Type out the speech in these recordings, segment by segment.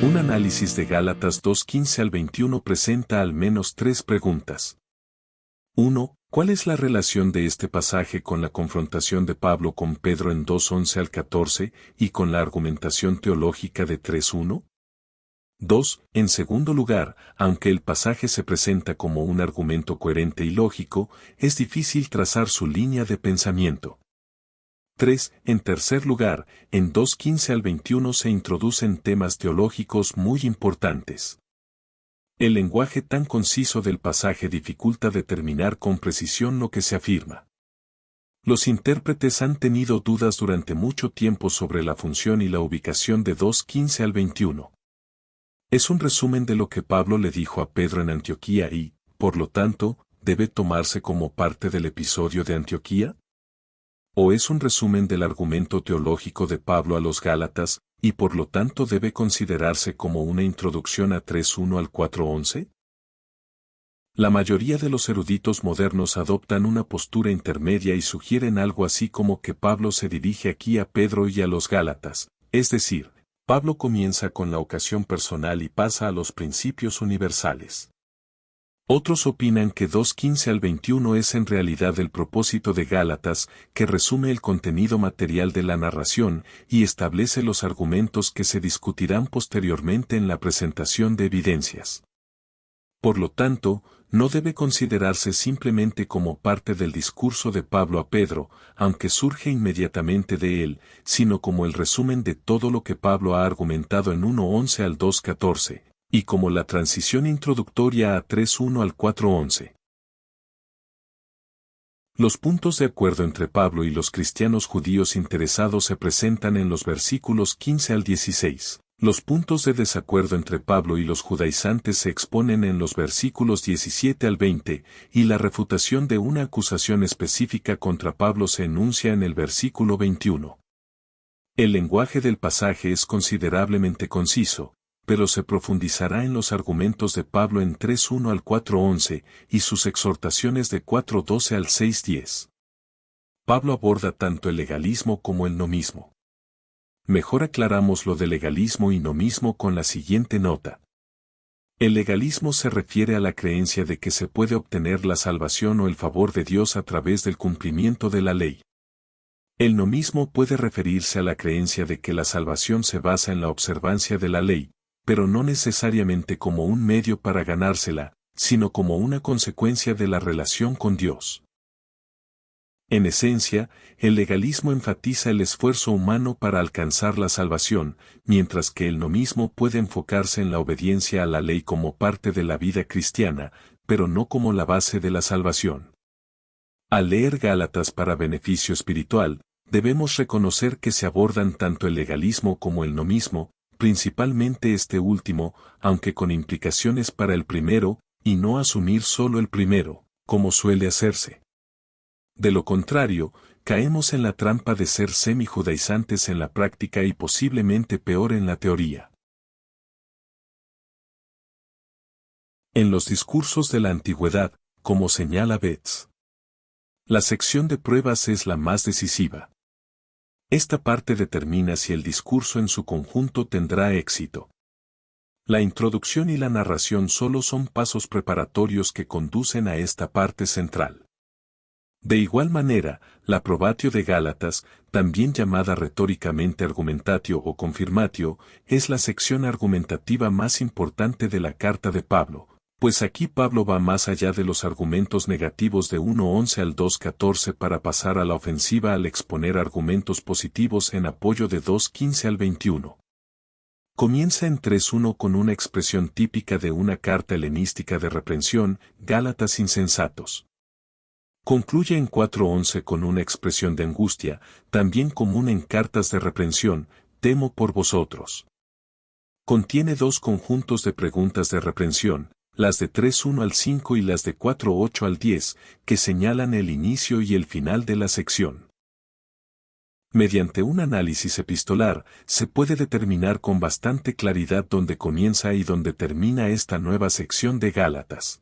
Un análisis de Gálatas 2:15 al 21 presenta al menos 3 preguntas. 1. ¿Cuál es la relación de este pasaje con la confrontación de Pablo con Pedro en 2:11 al 14 y con la argumentación teológica de 3:1? 2. En segundo lugar, aunque el pasaje se presenta como un argumento coherente y lógico, es difícil trazar su línea de pensamiento. 3. En tercer lugar, en 2:15 al 21 se introducen temas teológicos muy importantes. El lenguaje tan conciso del pasaje dificulta determinar con precisión lo que se afirma. Los intérpretes han tenido dudas durante mucho tiempo sobre la función y la ubicación de 2:15 al 21. Es un resumen de lo que Pablo le dijo a Pedro en Antioquía y, por lo tanto, ¿debe tomarse como parte del episodio de Antioquía? ¿O es un resumen del argumento teológico de Pablo a los Gálatas, y por lo tanto debe considerarse como una introducción a 3:1 al 4:11? La mayoría de los eruditos modernos adoptan una postura intermedia y sugieren algo así como que Pablo se dirige aquí a Pedro y a los Gálatas, es decir, Pablo comienza con la ocasión personal y pasa a los principios universales. Otros opinan que 2:15 al 21 es en realidad el propósito de Gálatas, que resume el contenido material de la narración y establece los argumentos que se discutirán posteriormente en la presentación de evidencias. Por lo tanto, no debe considerarse simplemente como parte del discurso de Pablo a Pedro, aunque surge inmediatamente de él, sino como el resumen de todo lo que Pablo ha argumentado en 1:11 al 2:14. Y como la transición introductoria a 3:1 al 4:11. Los puntos de acuerdo entre Pablo y los cristianos judíos interesados se presentan en los versículos 15 al 16. Los puntos de desacuerdo entre Pablo y los judaizantes se exponen en los versículos 17 al 20, y la refutación de una acusación específica contra Pablo se enuncia en el versículo 21. El lenguaje del pasaje es considerablemente conciso, pero se profundizará en los argumentos de Pablo en 3:1 al 4:11 y sus exhortaciones de 4:12 al 6:10. Pablo aborda tanto el legalismo como el nomismo. Mejor aclaramos lo de legalismo y nomismo con la siguiente nota. El legalismo se refiere a la creencia de que se puede obtener la salvación o el favor de Dios a través del cumplimiento de la ley. El nomismo puede referirse a la creencia de que la salvación se basa en la observancia de la ley, pero no necesariamente como un medio para ganársela, sino como una consecuencia de la relación con Dios. En esencia, el legalismo enfatiza el esfuerzo humano para alcanzar la salvación, mientras que el nomismo puede enfocarse en la obediencia a la ley como parte de la vida cristiana, pero no como la base de la salvación. Al leer Gálatas para beneficio espiritual, debemos reconocer que se abordan tanto el legalismo como el nomismo, principalmente este último, aunque con implicaciones para el primero, y no asumir solo el primero, como suele hacerse. De lo contrario, caemos en la trampa de ser semi-judaizantes en la práctica y posiblemente peor en la teoría. En los discursos de la antigüedad, como señala Betz, la sección de pruebas es la más decisiva. Esta parte determina si el discurso en su conjunto tendrá éxito. La introducción y la narración solo son pasos preparatorios que conducen a esta parte central. De igual manera, la probatio de Gálatas, también llamada retóricamente argumentatio o confirmatio, es la sección argumentativa más importante de la carta de Pablo, pues aquí Pablo va más allá de los argumentos negativos de 1:11 al 2:14 para pasar a la ofensiva al exponer argumentos positivos en apoyo de 2:15 al 21. Comienza en 3:1 con una expresión típica de una carta helenística de reprensión, Gálatas insensatos. Concluye en 4:11 con una expresión de angustia, también común en cartas de reprensión, temo por vosotros. Contiene 2 conjuntos de preguntas de reprensión, las de 3:1 al 5 y las de 4:8 al 10, que señalan el inicio y el final de la sección. Mediante un análisis epistolar, se puede determinar con bastante claridad dónde comienza y dónde termina esta nueva sección de Gálatas.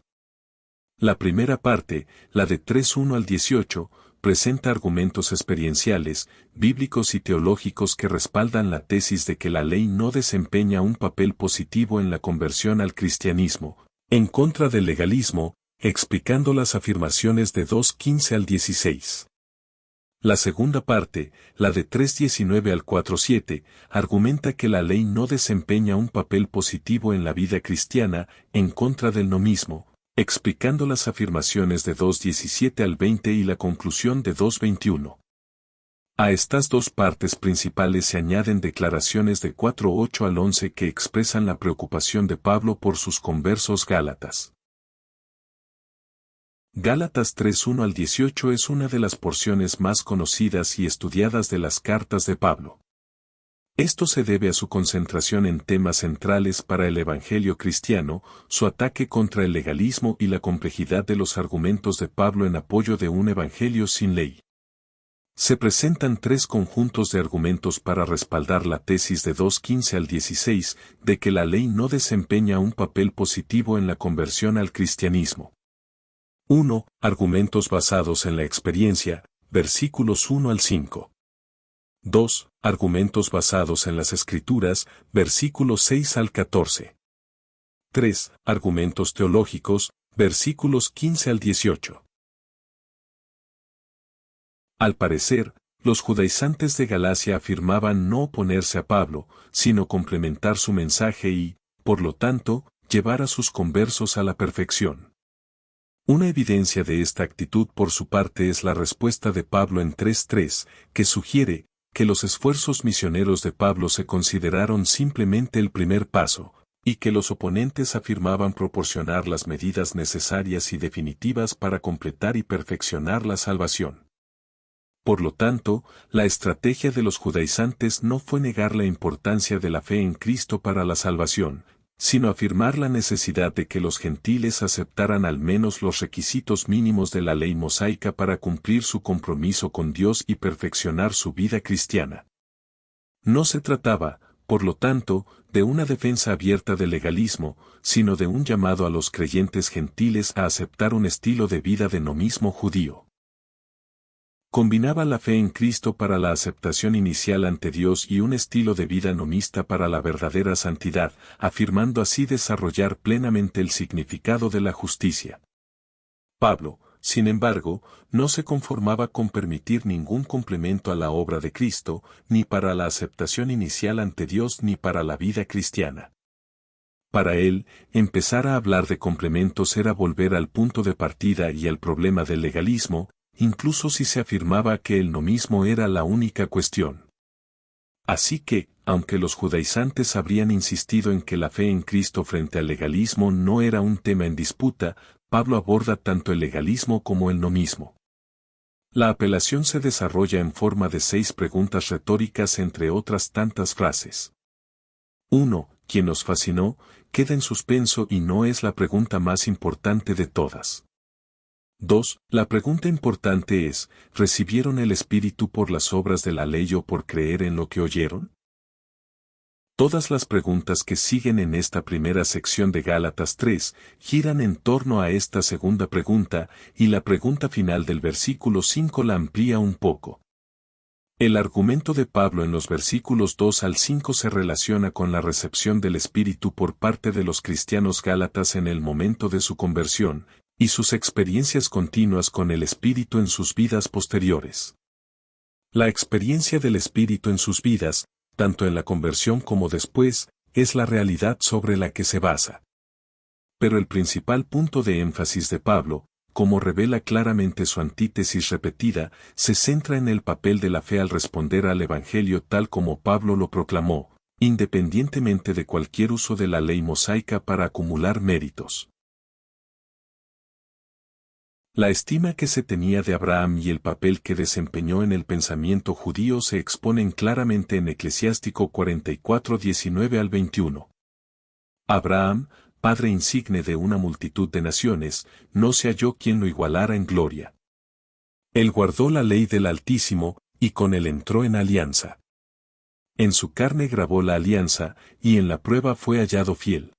La primera parte, la de 3:1 al 18, presenta argumentos experienciales, bíblicos y teológicos que respaldan la tesis de que la ley no desempeña un papel positivo en la conversión al cristianismo, en contra del legalismo, explicando las afirmaciones de 2:15 al 16. La segunda parte, la de 3:19 al 4:7, argumenta que la ley no desempeña un papel positivo en la vida cristiana, en contra del nomismo, explicando las afirmaciones de 2:17 al 20 y la conclusión de 2:21. A estas dos partes principales se añaden declaraciones de 4:8 al 11 que expresan la preocupación de Pablo por sus conversos gálatas. Gálatas 3:1 al 18 es una de las porciones más conocidas y estudiadas de las cartas de Pablo. Esto se debe a su concentración en temas centrales para el evangelio cristiano, su ataque contra el legalismo y la complejidad de los argumentos de Pablo en apoyo de un evangelio sin ley. Se presentan tres conjuntos de argumentos para respaldar la tesis de 2:15 al 16 de que la ley no desempeña un papel positivo en la conversión al cristianismo. 1. Argumentos basados en la experiencia, versículos 1 al 5. 2. Argumentos basados en las Escrituras, versículos 6 al 14. 3. Argumentos teológicos, versículos 15 al 18. Al parecer, los judaizantes de Galacia afirmaban no oponerse a Pablo, sino complementar su mensaje y, por lo tanto, llevar a sus conversos a la perfección. Una evidencia de esta actitud por su parte es la respuesta de Pablo en 3:3, que sugiere que los esfuerzos misioneros de Pablo se consideraron simplemente el primer paso, y que los oponentes afirmaban proporcionar las medidas necesarias y definitivas para completar y perfeccionar la salvación. Por lo tanto, la estrategia de los judaizantes no fue negar la importancia de la fe en Cristo para la salvación, sino afirmar la necesidad de que los gentiles aceptaran al menos los requisitos mínimos de la ley mosaica para cumplir su compromiso con Dios y perfeccionar su vida cristiana. No se trataba, por lo tanto, de una defensa abierta del legalismo, sino de un llamado a los creyentes gentiles a aceptar un estilo de vida de nomismo judío. Combinaba la fe en Cristo para la aceptación inicial ante Dios y un estilo de vida nomista para la verdadera santidad, afirmando así desarrollar plenamente el significado de la justicia. Pablo, sin embargo, no se conformaba con permitir ningún complemento a la obra de Cristo, ni para la aceptación inicial ante Dios ni para la vida cristiana. Para él, empezar a hablar de complementos era volver al punto de partida y al problema del legalismo, incluso si se afirmaba que el nomismo era la única cuestión. Así que, aunque los judaizantes habrían insistido en que la fe en Cristo frente al legalismo no era un tema en disputa, Pablo aborda tanto el legalismo como el nomismo. La apelación se desarrolla en forma de 6 preguntas retóricas entre otras tantas frases. 1. ¿Quién nos fascinó? Queda en suspenso y no es la pregunta más importante de todas. 2. La pregunta importante es, ¿recibieron el Espíritu por las obras de la ley o por creer en lo que oyeron? Todas las preguntas que siguen en esta primera sección de Gálatas 3 giran en torno a esta segunda pregunta, y la pregunta final del versículo 5 la amplía un poco. El argumento de Pablo en los versículos 2 al 5 se relaciona con la recepción del Espíritu por parte de los cristianos gálatas en el momento de su conversión, y sus experiencias continuas con el Espíritu en sus vidas posteriores. La experiencia del Espíritu en sus vidas, tanto en la conversión como después, es la realidad sobre la que se basa. Pero el principal punto de énfasis de Pablo, como revela claramente su antítesis repetida, se centra en el papel de la fe al responder al Evangelio tal como Pablo lo proclamó, independientemente de cualquier uso de la ley mosaica para acumular méritos. La estima que se tenía de Abraham y el papel que desempeñó en el pensamiento judío se exponen claramente en Eclesiástico 44, 19 al 21. Abraham, padre insigne de una multitud de naciones, no se halló quien lo igualara en gloria. Él guardó la ley del Altísimo, y con él entró en alianza. En su carne grabó la alianza, y en la prueba fue hallado fiel.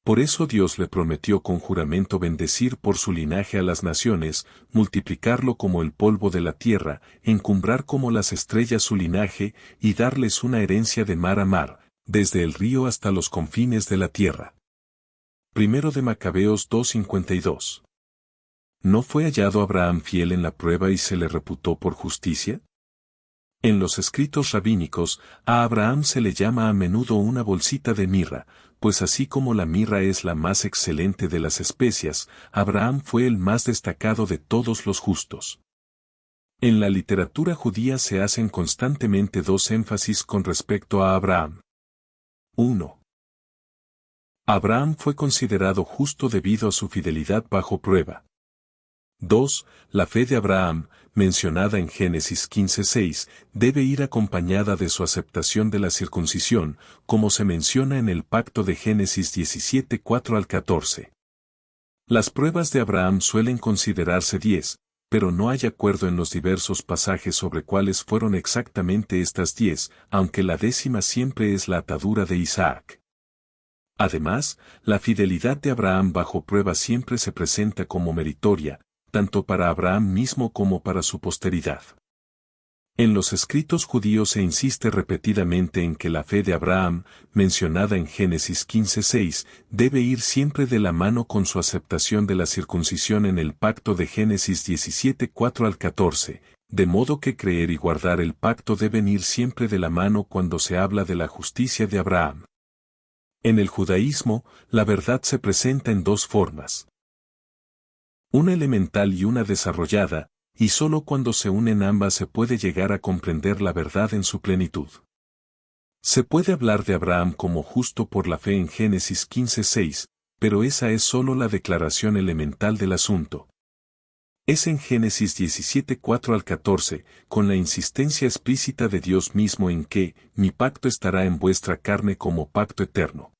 Por eso Dios le prometió con juramento bendecir por su linaje a las naciones, multiplicarlo como el polvo de la tierra, encumbrar como las estrellas su linaje, y darles una herencia de mar a mar, desde el río hasta los confines de la tierra. Primero de Macabeos 2:52. ¿No fue hallado Abraham fiel en la prueba y se le reputó por justicia? En los escritos rabínicos, a Abraham se le llama a menudo una bolsita de mirra, pues así como la mirra es la más excelente de las especias, Abraham fue el más destacado de todos los justos. En la literatura judía se hacen constantemente dos énfasis con respecto a Abraham. 1. Abraham fue considerado justo debido a su fidelidad bajo prueba. 2. La fe de Abraham, mencionada en Génesis 15:6, debe ir acompañada de su aceptación de la circuncisión, como se menciona en el pacto de Génesis 17:4 al 14. Las pruebas de Abraham suelen considerarse 10, pero no hay acuerdo en los diversos pasajes sobre cuáles fueron exactamente estas 10, aunque la 10ª siempre es la atadura de Isaac. Además, la fidelidad de Abraham bajo prueba siempre se presenta como meritoria, tanto para Abraham mismo como para su posteridad. En los escritos judíos se insiste repetidamente en que la fe de Abraham, mencionada en Génesis 15:6, debe ir siempre de la mano con su aceptación de la circuncisión en el pacto de Génesis 17:4 al 14, de modo que creer y guardar el pacto deben ir siempre de la mano cuando se habla de la justicia de Abraham. En el judaísmo, la verdad se presenta en dos formas. Una elemental y una desarrollada, y solo cuando se unen ambas se puede llegar a comprender la verdad en su plenitud. Se puede hablar de Abraham como justo por la fe en Génesis 15:6, pero esa es solo la declaración elemental del asunto. Es en Génesis 17:4 al 14, con la insistencia explícita de Dios mismo en que, mi pacto estará en vuestra carne como pacto eterno.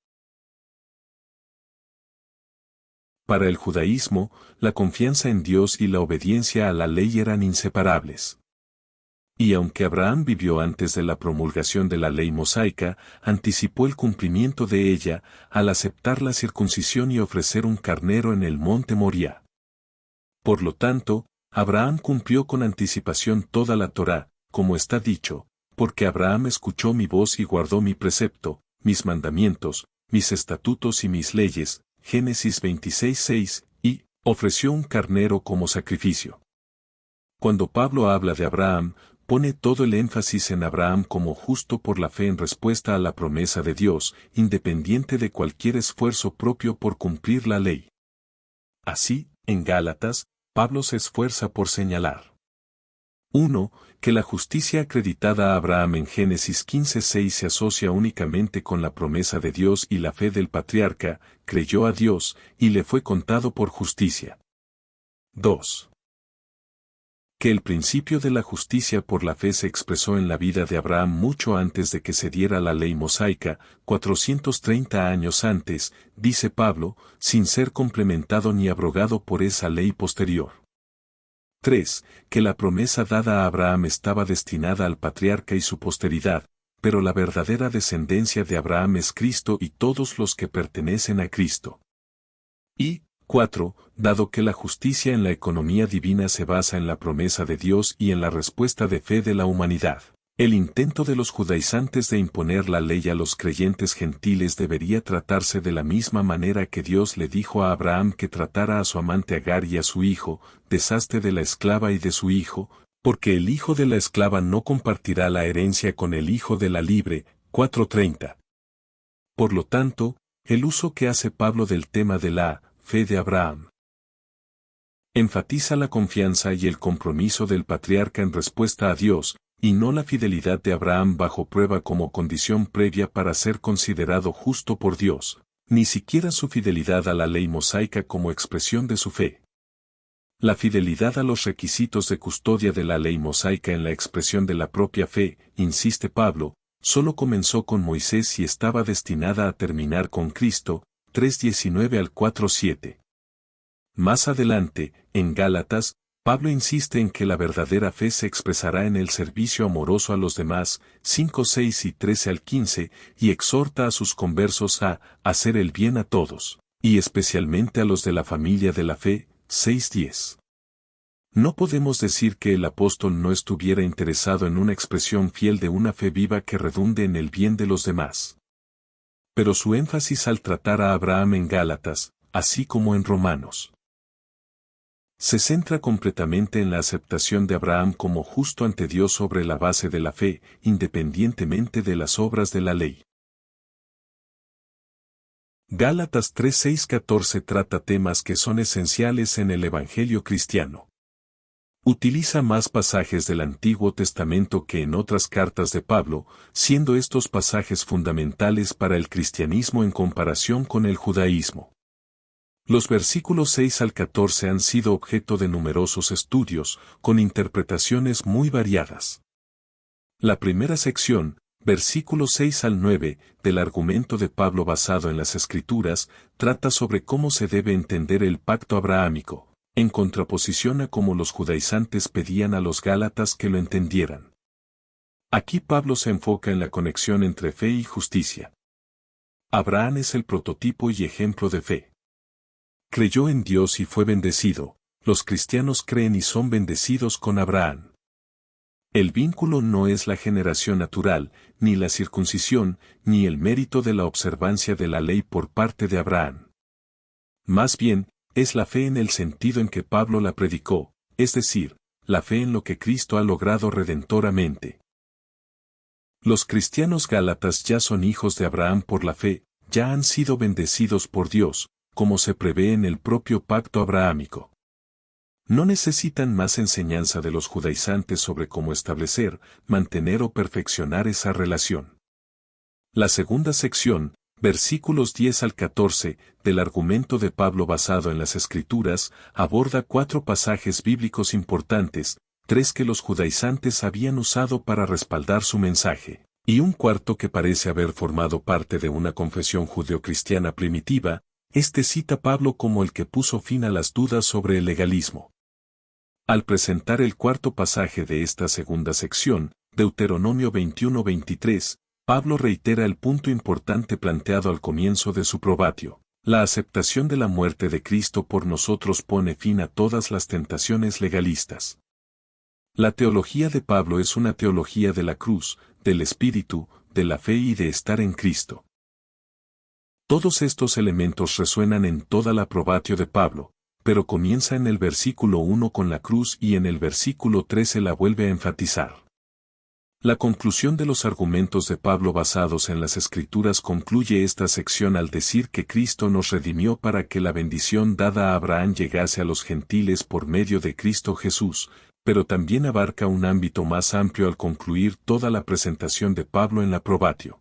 Para el judaísmo, la confianza en Dios y la obediencia a la ley eran inseparables. Y aunque Abraham vivió antes de la promulgación de la ley mosaica, anticipó el cumplimiento de ella, al aceptar la circuncisión y ofrecer un carnero en el monte Moría. Por lo tanto, Abraham cumplió con anticipación toda la Torá, como está dicho, porque Abraham escuchó mi voz y guardó mi precepto, mis mandamientos, mis estatutos y mis leyes, Génesis 26:6, y ofreció un carnero como sacrificio. Cuando Pablo habla de Abraham, pone todo el énfasis en Abraham como justo por la fe en respuesta a la promesa de Dios, independiente de cualquier esfuerzo propio por cumplir la ley. Así, en Gálatas, Pablo se esfuerza por señalar 1. Que la justicia acreditada a Abraham en Génesis 15:6 se asocia únicamente con la promesa de Dios y la fe del patriarca, creyó a Dios, y le fue contado por justicia. 2. Que el principio de la justicia por la fe se expresó en la vida de Abraham mucho antes de que se diera la ley mosaica, 430 años antes, dice Pablo, sin ser complementado ni abrogado por esa ley posterior. 3. Que la promesa dada a Abraham estaba destinada al patriarca y su posteridad, pero la verdadera descendencia de Abraham es Cristo y todos los que pertenecen a Cristo. Y 4. Dado que la justicia en la economía divina se basa en la promesa de Dios y en la respuesta de fe de la humanidad, el intento de los judaizantes de imponer la ley a los creyentes gentiles debería tratarse de la misma manera que Dios le dijo a Abraham que tratara a su amante Agar y a su hijo, deshazte de la esclava y de su hijo, porque el hijo de la esclava no compartirá la herencia con el hijo de la libre. 4:30. Por lo tanto, el uso que hace Pablo del tema de la fe de Abraham enfatiza la confianza y el compromiso del patriarca en respuesta a Dios, y no la fidelidad de Abraham bajo prueba como condición previa para ser considerado justo por Dios, ni siquiera su fidelidad a la ley mosaica como expresión de su fe. La fidelidad a los requisitos de custodia de la ley mosaica en la expresión de la propia fe, insiste Pablo, solo comenzó con Moisés y estaba destinada a terminar con Cristo, 3:19 al 4:7. Más adelante, en Gálatas, Pablo insiste en que la verdadera fe se expresará en el servicio amoroso a los demás, 5:6 y 13 al 15, y exhorta a sus conversos a hacer el bien a todos, y especialmente a los de la familia de la fe, 6:10. No podemos decir que el apóstol no estuviera interesado en una expresión fiel de una fe viva que redunde en el bien de los demás. Pero su énfasis al tratar a Abraham en Gálatas, así como en Romanos, se centra completamente en la aceptación de Abraham como justo ante Dios sobre la base de la fe, independientemente de las obras de la ley. Gálatas 3:6-14 trata temas que son esenciales en el Evangelio cristiano. Utiliza más pasajes del Antiguo Testamento que en otras cartas de Pablo, siendo estos pasajes fundamentales para el cristianismo en comparación con el judaísmo. Los versículos 6 al 14 han sido objeto de numerosos estudios, con interpretaciones muy variadas. La primera sección, versículos 6 al 9, del argumento de Pablo basado en las Escrituras, trata sobre cómo se debe entender el pacto abrahámico, en contraposición a cómo los judaizantes pedían a los gálatas que lo entendieran. Aquí Pablo se enfoca en la conexión entre fe y justicia. Abraham es el prototipo y ejemplo de fe. Creyó en Dios y fue bendecido. Los cristianos creen y son bendecidos con Abraham. El vínculo no es la generación natural, ni la circuncisión, ni el mérito de la observancia de la ley por parte de Abraham. Más bien, es la fe en el sentido en que Pablo la predicó, es decir, la fe en lo que Cristo ha logrado redentoramente. Los cristianos gálatas ya son hijos de Abraham por la fe, ya han sido bendecidos por Dios, como se prevé en el propio pacto abrahámico. No necesitan más enseñanza de los judaizantes sobre cómo establecer, mantener o perfeccionar esa relación. La segunda sección, versículos 10 al 14, del argumento de Pablo basado en las Escrituras, aborda 4 pasajes bíblicos importantes, 3 que los judaizantes habían usado para respaldar su mensaje, y un cuarto que parece haber formado parte de una confesión judeocristiana primitiva. Cita Pablo como el que puso fin a las dudas sobre el legalismo. Al presentar el cuarto pasaje de esta segunda sección, Deuteronomio 21:23, Pablo reitera el punto importante planteado al comienzo de su probatio. La aceptación de la muerte de Cristo por nosotros pone fin a todas las tentaciones legalistas. La teología de Pablo es una teología de la cruz, del Espíritu, de la fe y de estar en Cristo. Todos estos elementos resuenan en toda la probatio de Pablo, pero comienza en el versículo 1 con la cruz y en el versículo 13 la vuelve a enfatizar. La conclusión de los argumentos de Pablo basados en las Escrituras concluye esta sección al decir que Cristo nos redimió para que la bendición dada a Abraham llegase a los gentiles por medio de Cristo Jesús, pero también abarca un ámbito más amplio al concluir toda la presentación de Pablo en la probatio.